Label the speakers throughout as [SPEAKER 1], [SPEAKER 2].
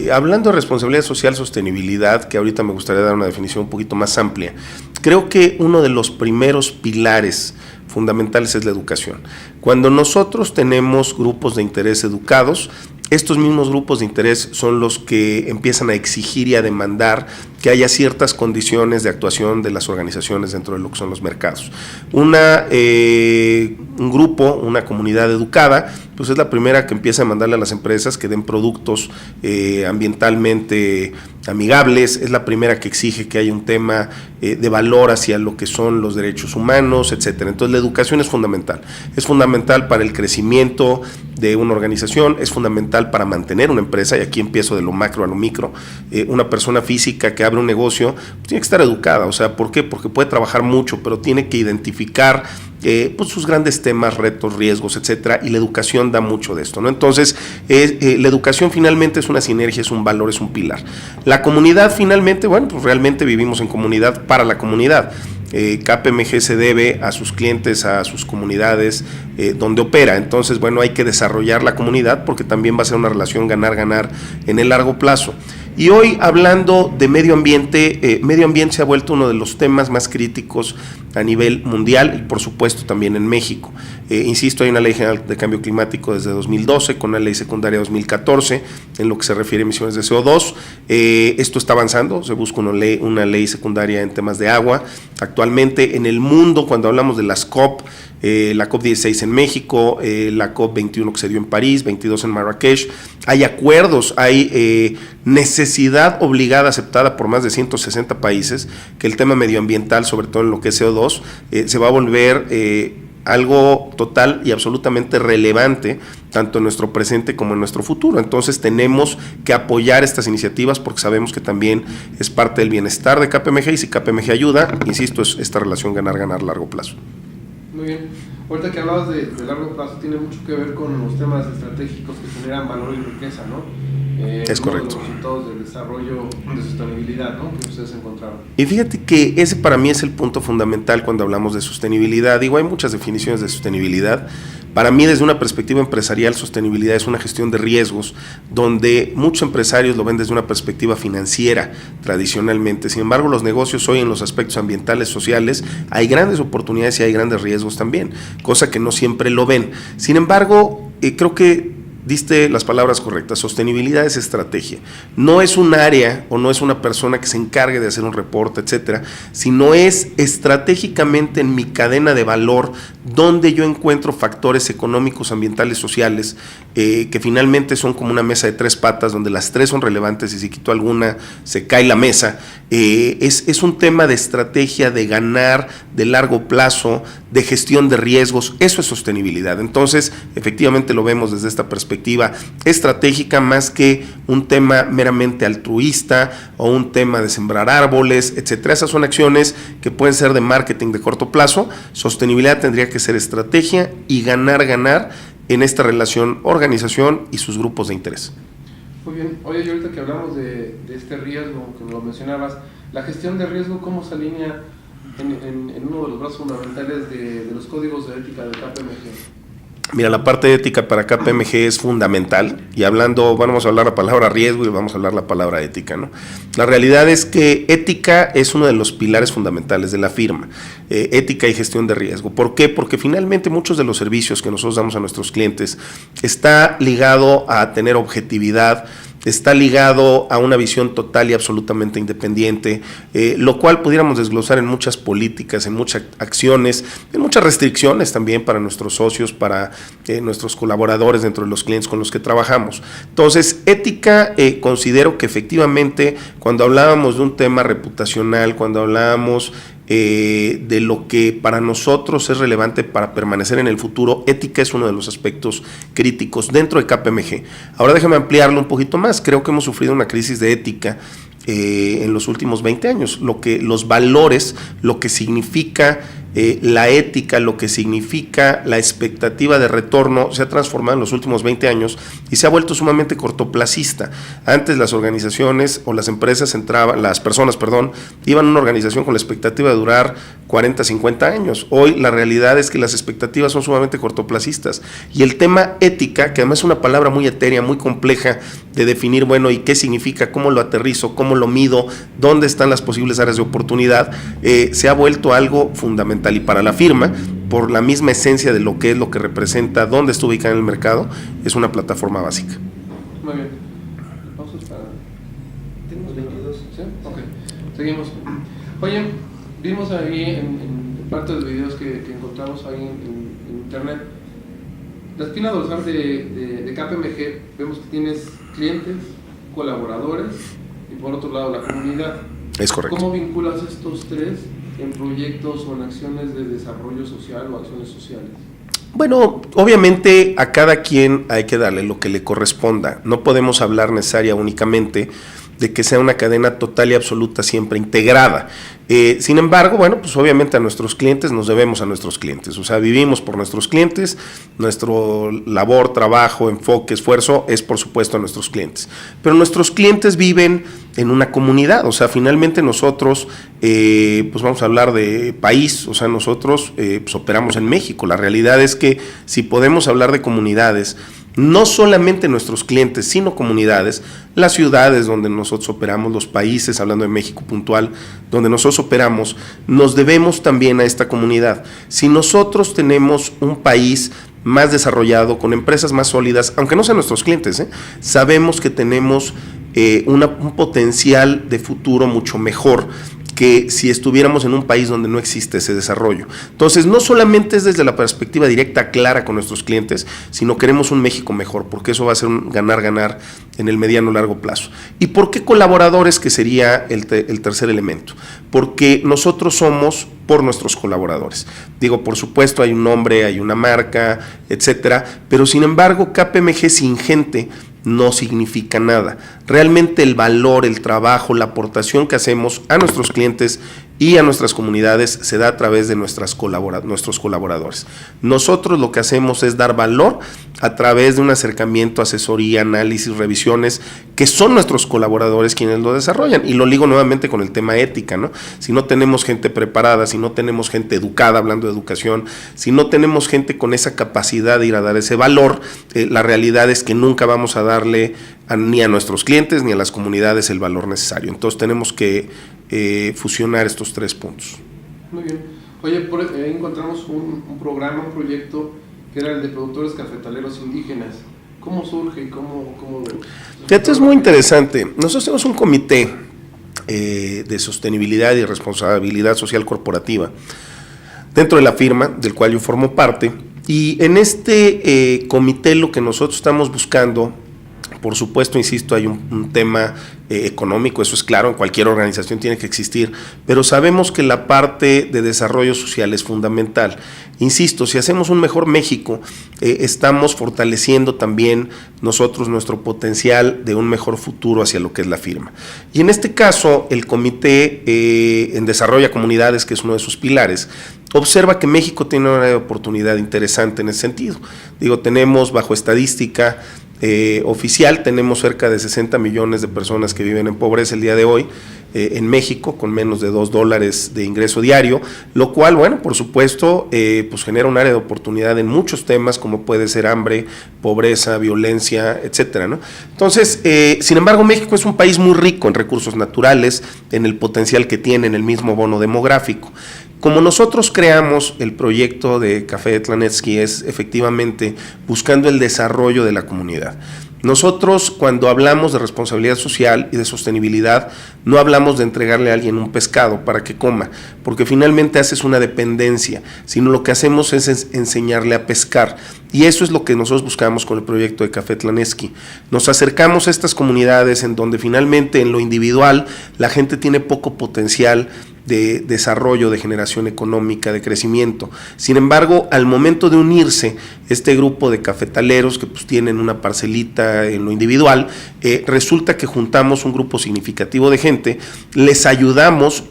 [SPEAKER 1] hablando de responsabilidad social, sostenibilidad, que ahorita me gustaría dar una definición un poquito más amplia, creo que uno de los primeros pilares fundamentales es la educación. Cuando nosotros tenemos grupos de interés educados, estos mismos grupos de interés son los que empiezan a exigir y a demandar que haya ciertas condiciones de actuación de las organizaciones dentro de lo que son los mercados. Un grupo, una comunidad educada, pues es la primera que empieza a mandarle a las empresas que den productos ambientalmente amigables, es la primera que exige que haya un tema de valor hacia lo que son los derechos humanos, etcétera. Entonces la educación es fundamental para el crecimiento de una organización, es fundamental para mantener una empresa, y aquí empiezo de lo macro a lo micro. Una persona física que abre un negocio tiene que estar educada, o sea, ¿por qué? Porque puede trabajar mucho, pero tiene que identificar pues sus grandes temas, retos, riesgos, etcétera, y la educación da mucho de esto, ¿no? Entonces, la educación finalmente es una sinergia, es un valor, es un pilar. La comunidad finalmente, bueno, pues realmente vivimos en comunidad para la comunidad. KPMG se debe a sus clientes, a sus comunidades donde opera. Entonces, bueno, hay que desarrollar la comunidad porque también va a ser una relación ganar-ganar en el largo plazo. Y hoy, hablando de medio ambiente se ha vuelto uno de los temas más críticos a nivel mundial y por supuesto también en México. Insisto, hay una ley general de cambio climático desde 2012 con una ley secundaria 2014 en lo que se refiere a emisiones de CO2. Esto está avanzando, se busca una ley secundaria en temas de agua. Actualmente en el mundo, cuando hablamos de las COP, la COP16 en México, la COP21 que se dio en París, 22 en Marrakech, hay acuerdos, hay necesidad obligada aceptada por más de 160 países que el tema medioambiental, sobre todo en lo que es CO2, se va a volver algo total y absolutamente relevante tanto en nuestro presente como en nuestro futuro. Entonces tenemos que apoyar estas iniciativas porque sabemos que también es parte del bienestar de KPMG y si KPMG ayuda, insisto, es esta relación ganar-ganar a largo plazo.
[SPEAKER 2] Muy bien. Ahorita que hablabas de largo plazo, tiene mucho que ver con los temas estratégicos que generan valor y riqueza, ¿no?
[SPEAKER 1] Es correcto.
[SPEAKER 2] Los resultados del desarrollo de sostenibilidad, ¿no? Que ustedes encontraron.
[SPEAKER 1] Y fíjate que ese para mí es el punto fundamental cuando hablamos de sostenibilidad. Digo, hay muchas definiciones de sostenibilidad. Para mí, desde una perspectiva empresarial, sostenibilidad es una gestión de riesgos, donde muchos empresarios lo ven desde una perspectiva financiera, tradicionalmente. Sin embargo, los negocios hoy en los aspectos ambientales, sociales, hay grandes oportunidades y hay grandes riesgos también, cosa que no siempre lo ven. Sin embargo, creo que diste las palabras correctas. Sostenibilidad es estrategia. No es un área o no es una persona que se encargue de hacer un reporte, etcétera, sino es estratégicamente en mi cadena de valor donde yo encuentro factores económicos, ambientales, sociales, que finalmente son como una mesa de tres patas donde las tres son relevantes y si quito alguna se cae la mesa. Es un tema de estrategia, de ganar, de largo plazo, de gestión de riesgos. Eso es sostenibilidad. Entonces, efectivamente lo vemos desde esta perspectiva estratégica más que un tema meramente altruista o un tema de sembrar árboles, etcétera. Esas son acciones que pueden ser de marketing de corto plazo. Sostenibilidad tendría que ser estrategia y ganar en esta relación organización y sus grupos de interés.
[SPEAKER 2] Muy bien. Oye, y ahorita que hablamos de este riesgo, que lo mencionabas, la gestión de riesgo, ¿cómo se alinea en uno de los brazos fundamentales de los códigos de ética de KPMG?
[SPEAKER 1] Mira, la parte ética para KPMG es fundamental y vamos a hablar la palabra riesgo y vamos a hablar la palabra ética, ¿no? La realidad es que ética es uno de los pilares fundamentales de la firma, ética y gestión de riesgo. ¿Por qué? Porque finalmente muchos de los servicios que nosotros damos a nuestros clientes está ligado a tener objetividad, está ligado a una visión total y absolutamente independiente, lo cual pudiéramos desglosar en muchas políticas, en muchas acciones, en muchas restricciones también para nuestros socios, para nuestros colaboradores dentro de los clientes con los que trabajamos. Entonces, ética, considero que efectivamente cuando hablábamos de un tema reputacional, cuando hablábamos de lo que para nosotros es relevante para permanecer en el futuro, ética es uno de los aspectos críticos dentro de KPMG. Ahora déjame ampliarlo un poquito más. Creo que hemos sufrido una crisis de ética en los últimos 20 años. Los valores, lo que significa la ética, lo que significa la expectativa de retorno, se ha transformado en los últimos 20 años y se ha vuelto sumamente cortoplacista. Antes las organizaciones o las empresas las personas, iban a una organización con la expectativa de durar 40, 50 años. Hoy la realidad es que las expectativas son sumamente cortoplacistas. Y el tema ética, que además es una palabra muy etérea, muy compleja de definir, bueno, ¿y qué significa? ¿Cómo lo aterrizo? ¿Cómo lo mido? ¿Dónde están las posibles áreas de oportunidad? Se ha vuelto algo fundamental. Y para la firma, por la misma esencia de lo que es, lo que representa, dónde está ubicada en el mercado, es una plataforma básica.
[SPEAKER 2] Muy bien. ¿Pausas para...? Tenemos 22. ¿Sí? Ok. Seguimos. Oye, vimos ahí en parte de los videos que encontramos ahí en internet, la espina dorsal de KPMG, vemos que tienes clientes, colaboradores y por otro lado la comunidad.
[SPEAKER 1] Es correcto.
[SPEAKER 2] ¿Cómo vinculas estos tres en proyectos o en acciones de desarrollo social o acciones sociales?
[SPEAKER 1] Bueno, obviamente a cada quien hay que darle lo que le corresponda. No podemos hablar necesaria únicamente de que sea una cadena total y absoluta, siempre integrada. Sin embargo, bueno, pues obviamente a nuestros clientes nos debemos a nuestros clientes. O sea, vivimos por nuestros clientes, nuestro labor, trabajo, enfoque, esfuerzo es por supuesto a nuestros clientes. Pero nuestros clientes viven en una comunidad, o sea, finalmente nosotros, pues vamos a hablar de país, o sea, nosotros pues operamos en México. La realidad es que si podemos hablar de comunidades, no solamente nuestros clientes, sino comunidades, las ciudades donde nosotros operamos, los países, hablando de México puntual, donde nosotros operamos, nos debemos también a esta comunidad. Si nosotros tenemos un país más desarrollado, con empresas más sólidas, aunque no sean nuestros clientes, sabemos que tenemos un potencial de futuro mucho mejor que si estuviéramos en un país donde no existe ese desarrollo. Entonces, no solamente es desde la perspectiva directa, clara con nuestros clientes, sino queremos un México mejor, porque eso va a ser un ganar-ganar en el mediano largo plazo. ¿Y por qué colaboradores? Que sería el tercer elemento. Porque nosotros somos por nuestros colaboradores. Digo, por supuesto, hay un nombre, hay una marca, etcétera, pero sin embargo, KPMG sin gente no significa nada. Realmente el valor, el trabajo, la aportación que hacemos a nuestros clientes y a nuestras comunidades se da a través de nuestros colaboradores. Nosotros lo que hacemos es dar valor a través de un acercamiento, asesoría, análisis, revisiones, que son nuestros colaboradores quienes lo desarrollan. Y lo ligo nuevamente con el tema ética, ¿no? Si no tenemos gente preparada, si no tenemos gente educada, hablando de educación, si no tenemos gente con esa capacidad de ir a dar ese valor, la realidad es que nunca vamos a darle ni a nuestros clientes ni a las comunidades el valor necesario. Entonces tenemos que fusionar estos tres puntos.
[SPEAKER 2] Muy bien. Oye, por ahí encontramos un programa, un proyecto que era el de productores cafetaleros indígenas. ¿Cómo surge y cómo
[SPEAKER 1] Esto es muy interesante. Nosotros tenemos un comité de sostenibilidad y responsabilidad social corporativa dentro de la firma, del cual yo formo parte, y en este comité lo que nosotros estamos buscando, por supuesto, insisto, hay un tema económico, eso es claro, en cualquier organización tiene que existir, pero sabemos que la parte de desarrollo social es fundamental. Insisto, si hacemos un mejor México, estamos fortaleciendo también nosotros nuestro potencial de un mejor futuro hacia lo que es la firma. Y en este caso, el Comité en Desarrollo a Comunidades, que es uno de sus pilares, observa que México tiene una oportunidad interesante en ese sentido. Digo, tenemos bajo estadística oficial, tenemos cerca de 60 millones de personas que viven en pobreza el día de hoy en México, con menos de $2 de ingreso diario, lo cual, bueno, por supuesto, pues genera un área de oportunidad en muchos temas, como puede ser hambre, pobreza, violencia, etcétera, ¿no? Entonces, sin embargo, México es un país muy rico en recursos naturales, en el potencial que tiene, en el mismo bono demográfico. Como nosotros creamos el proyecto de Café Tlanetski, es efectivamente buscando el desarrollo de la comunidad. Nosotros, cuando hablamos de responsabilidad social y de sostenibilidad, no hablamos de entregarle a alguien un pescado para que coma, porque finalmente haces una dependencia, sino lo que hacemos es enseñarle a pescar. Y eso es lo que nosotros buscamos con el proyecto de Café Tlanetski. Nos acercamos a estas comunidades en donde finalmente en lo individual la gente tiene poco potencial de desarrollo, de generación económica, de crecimiento. Sin embargo, al momento de unirse este grupo de cafetaleros que pues tienen una parcelita en lo individual, resulta que juntamos un grupo significativo de gente, les ayudamos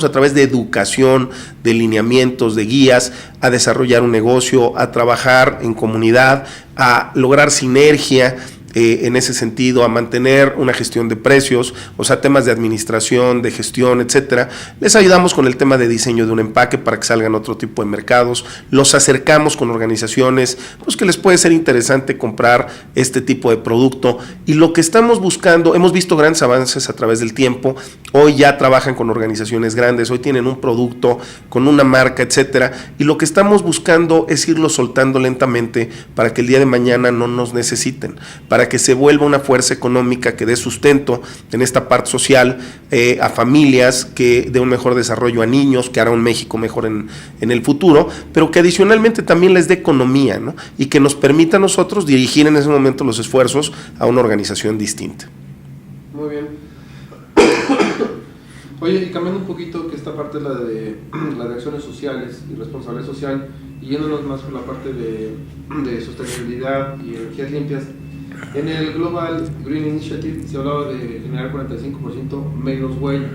[SPEAKER 1] a través de educación, de lineamientos, de guías, a desarrollar un negocio, a trabajar en comunidad, a lograr sinergia, en ese sentido, a mantener una gestión de precios, o sea, temas de administración, de gestión, etcétera. Les ayudamos con el tema de diseño de un empaque para que salgan otro tipo de mercados, los acercamos con organizaciones, pues que les puede ser interesante comprar este tipo de producto, y lo que estamos buscando, hemos visto grandes avances a través del tiempo, hoy ya trabajan con organizaciones grandes, hoy tienen un producto con una marca, etcétera, y lo que estamos buscando es irlo soltando lentamente para que el día de mañana no nos necesiten, para que se vuelva una fuerza económica que dé sustento en esta parte social a familias, que dé un mejor desarrollo a niños, que hará un México mejor en el futuro, pero que adicionalmente también les dé economía, ¿no? Y que nos permita a nosotros dirigir en ese momento los esfuerzos a una organización distinta.
[SPEAKER 2] Muy bien. Oye, y cambiando un poquito, que esta parte es la de acciones sociales y responsabilidad social, y yéndonos más por la parte de sostenibilidad y energías limpias. En el Global Green Initiative se hablaba de generar 45% menos huella,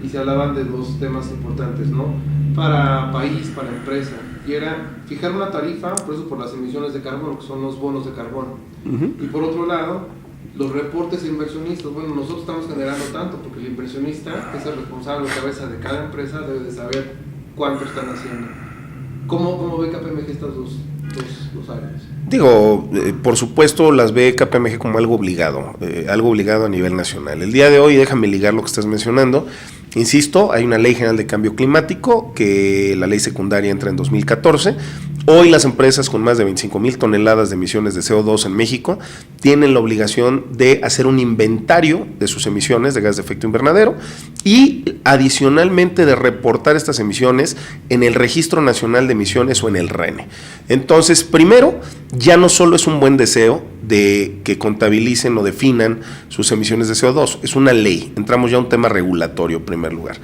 [SPEAKER 2] y se hablaban de dos temas importantes, ¿no? Para país, para empresa, y era fijar una tarifa, por eso por las emisiones de carbono, que son los bonos de carbono. Y por otro lado, los reportes de inversionistas. Bueno, nosotros estamos generando tanto, porque el inversionista, que es el responsable o cabeza de cada empresa, debe de saber cuánto están haciendo. ¿Cómo ve KPMG estas dos áreas?
[SPEAKER 1] Digo, por supuesto las ve KPMG como algo obligado a nivel nacional. El día de hoy, déjame ligar lo que estás mencionando. Insisto, hay una ley general de cambio climático, que la ley secundaria entra en 2014. Hoy las empresas con más de 25,000 toneladas de emisiones de CO2 en México tienen la obligación de hacer un inventario de sus emisiones de gas de efecto invernadero y adicionalmente de reportar estas emisiones en el Registro Nacional de Emisiones o en el RENE. Entonces, primero, ya no solo es un buen deseo de que contabilicen o definan sus emisiones de CO2, es una ley, entramos ya a un tema regulatorio en primer lugar.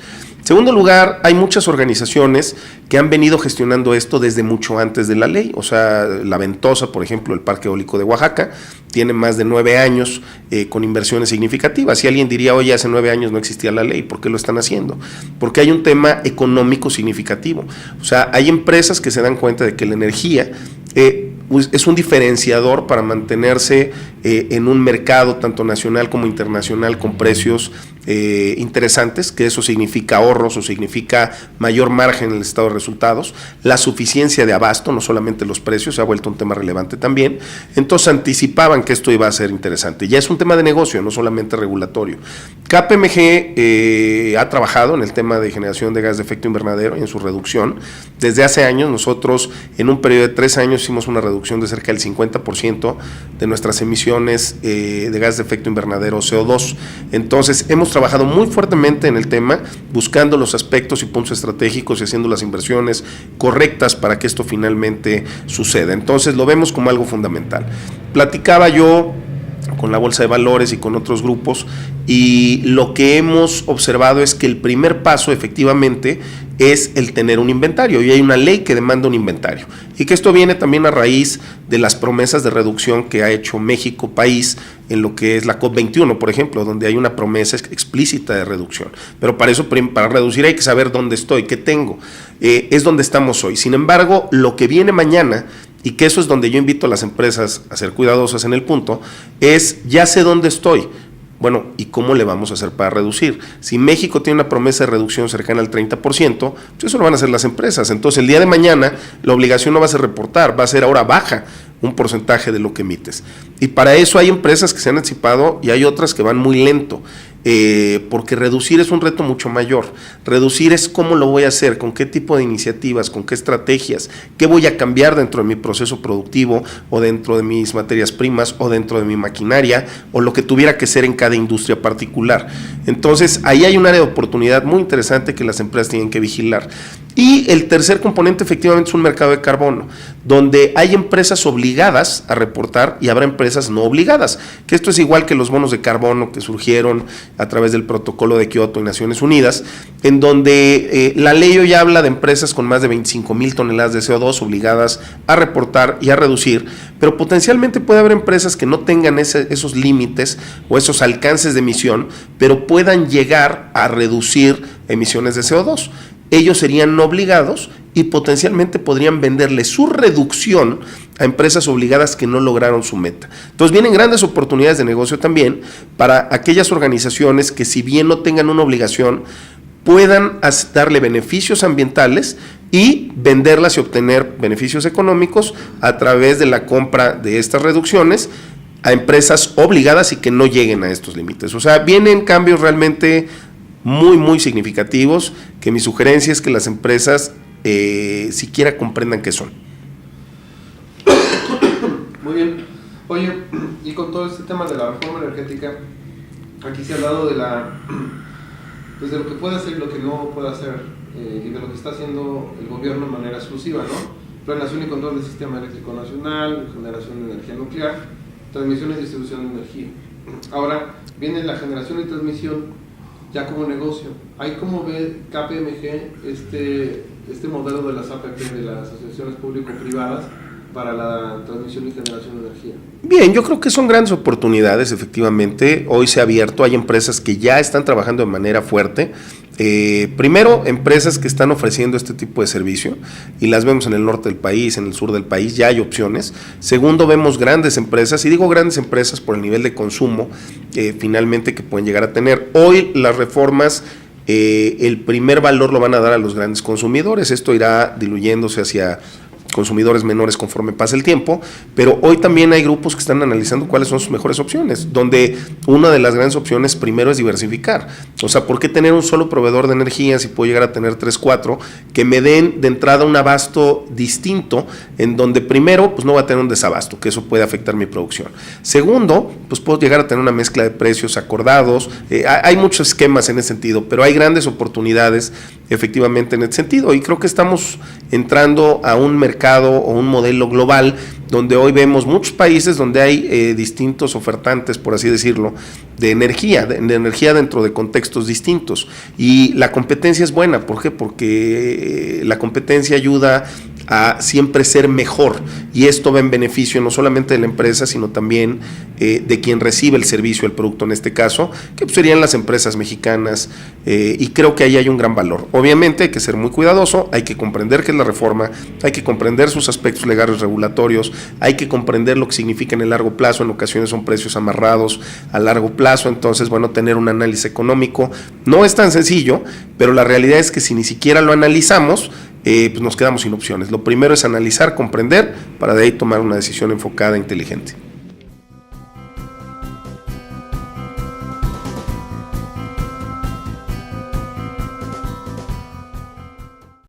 [SPEAKER 1] Segundo lugar, hay muchas organizaciones que han venido gestionando esto desde mucho antes de la ley, o sea, La Ventosa, por ejemplo, el Parque Eólico de Oaxaca, tiene más de 9 años con inversiones significativas. Si alguien diría, oye, hace 9 años no existía la ley, ¿por qué lo están haciendo? Porque hay un tema económico significativo, o sea, hay empresas que se dan cuenta de que la energía es un diferenciador para mantenerse en un mercado tanto nacional como internacional con precios interesantes, que eso significa ahorros o significa mayor margen en el estado de resultados, la suficiencia de abasto, no solamente los precios, se ha vuelto un tema relevante también. Entonces anticipaban que esto iba a ser interesante. Ya es un tema de negocio, no solamente regulatorio. KPMG ha trabajado en el tema de generación de gas de efecto invernadero y en su reducción. Desde hace años, nosotros en un periodo de 3 años hicimos una reducción de cerca del 50% de nuestras emisiones de gas de efecto invernadero CO2. Entonces, hemos trabajado muy fuertemente en el tema, buscando los aspectos y puntos estratégicos y haciendo las inversiones correctas para que esto finalmente suceda. Entonces, lo vemos como algo fundamental. Platicaba yo con la Bolsa de Valores y con otros grupos, y lo que hemos observado es que el primer paso efectivamente es el tener un inventario, y hay una ley que demanda un inventario, y que esto viene también a raíz de las promesas de reducción que ha hecho México país en lo que es la COP21, por ejemplo, donde hay una promesa explícita de reducción. Pero para eso, para reducir hay que saber dónde estoy, qué tengo, es donde estamos hoy. Sin embargo, lo que viene mañana, y que eso es donde yo invito a las empresas a ser cuidadosas en el punto, es ya sé dónde estoy. Bueno, ¿y cómo le vamos a hacer para reducir? Si México tiene una promesa de reducción cercana al 30%, pues eso lo van a hacer las empresas. Entonces, el día de mañana, la obligación no va a ser reportar, va a ser ahora baja un porcentaje de lo que emites. Y para eso hay empresas que se han anticipado y hay otras que van muy lento. Porque reducir es un reto mucho mayor. Reducir es cómo lo voy a hacer, con qué tipo de iniciativas, con qué estrategias, qué voy a cambiar dentro de mi proceso productivo o dentro de mis materias primas o dentro de mi maquinaria o lo que tuviera que ser en cada industria particular. Entonces ahí hay un área de oportunidad muy interesante que las empresas tienen que vigilar. Y el tercer componente efectivamente es un mercado de carbono, donde hay empresas obligadas a reportar y habrá empresas no obligadas, que esto es igual que los bonos de carbono que surgieron a través del protocolo de Kioto y Naciones Unidas, en donde la ley hoy habla de empresas con más de 25,000 toneladas de CO2 obligadas a reportar y a reducir, pero potencialmente puede haber empresas que no tengan esos límites o esos alcances de emisión, pero puedan llegar a reducir emisiones de CO2. Ellos serían no obligados y potencialmente podrían venderle su reducción a empresas obligadas que no lograron su meta. Entonces vienen grandes oportunidades de negocio también para aquellas organizaciones que, si bien no tengan una obligación, puedan darle beneficios ambientales y venderlas y obtener beneficios económicos a través de la compra de estas reducciones a empresas obligadas y que no lleguen a estos límites. O sea, vienen cambios realmente muy significativos, que mi sugerencia es que las empresas siquiera comprendan qué son.
[SPEAKER 2] Muy bien. Oye, y con todo este tema de la reforma energética, aquí se ha hablado de pues de lo que puede hacer y lo que no puede hacer, y de lo que está haciendo el gobierno de manera exclusiva, ¿no? Planeación y control del sistema eléctrico nacional, generación de energía nuclear, transmisión y distribución de energía. Ahora viene la generación y transmisión ya como negocio. ¿Hay cómo ve KPMG este modelo de las APP, de las asociaciones público-privadas, para la transmisión y generación de energía?
[SPEAKER 1] Bien, yo creo que son grandes oportunidades, efectivamente. Hoy se ha abierto, hay empresas que ya están trabajando de manera fuerte. Primero, empresas que están ofreciendo este tipo de servicio, y las vemos en el norte del país, en el sur del país, ya hay opciones. Segundo, vemos grandes empresas, y digo grandes empresas por el nivel de consumo finalmente que pueden llegar a tener. Hoy las reformas, el primer valor lo van a dar a los grandes consumidores. Esto irá diluyéndose hacia consumidores menores conforme pasa el tiempo, pero hoy también hay grupos que están analizando cuáles son sus mejores opciones, donde una de las grandes opciones primero es diversificar. O sea, ¿por qué tener un solo proveedor de energía si puedo llegar a tener 3, 4 que me den de entrada un abasto distinto, en donde primero pues no va a tener un desabasto, que eso puede afectar mi producción? Segundo, pues puedo llegar a tener una mezcla de precios acordados. Hay muchos esquemas en ese sentido, pero hay grandes oportunidades efectivamente en ese sentido, y creo que estamos entrando a un mercado o un modelo global donde hoy vemos muchos países donde hay distintos ofertantes, por así decirlo, de energía dentro de contextos distintos, y la competencia es buena. ¿Por qué? Porque la competencia ayuda a siempre ser mejor, y esto va en beneficio no solamente de la empresa, sino también de quien recibe el servicio, el producto en este caso, que pues serían las empresas mexicanas, y creo que ahí hay un gran valor. Obviamente hay que ser muy cuidadoso, hay que comprender qué es la reforma, hay que comprender sus aspectos legales regulatorios, hay que comprender lo que significa en el largo plazo. En ocasiones son precios amarrados a largo plazo, entonces bueno, tener un análisis económico no es tan sencillo, pero la realidad es que si ni siquiera lo analizamos, pues nos quedamos sin opciones. Lo primero es analizar, comprender, para de ahí tomar una decisión enfocada e inteligente.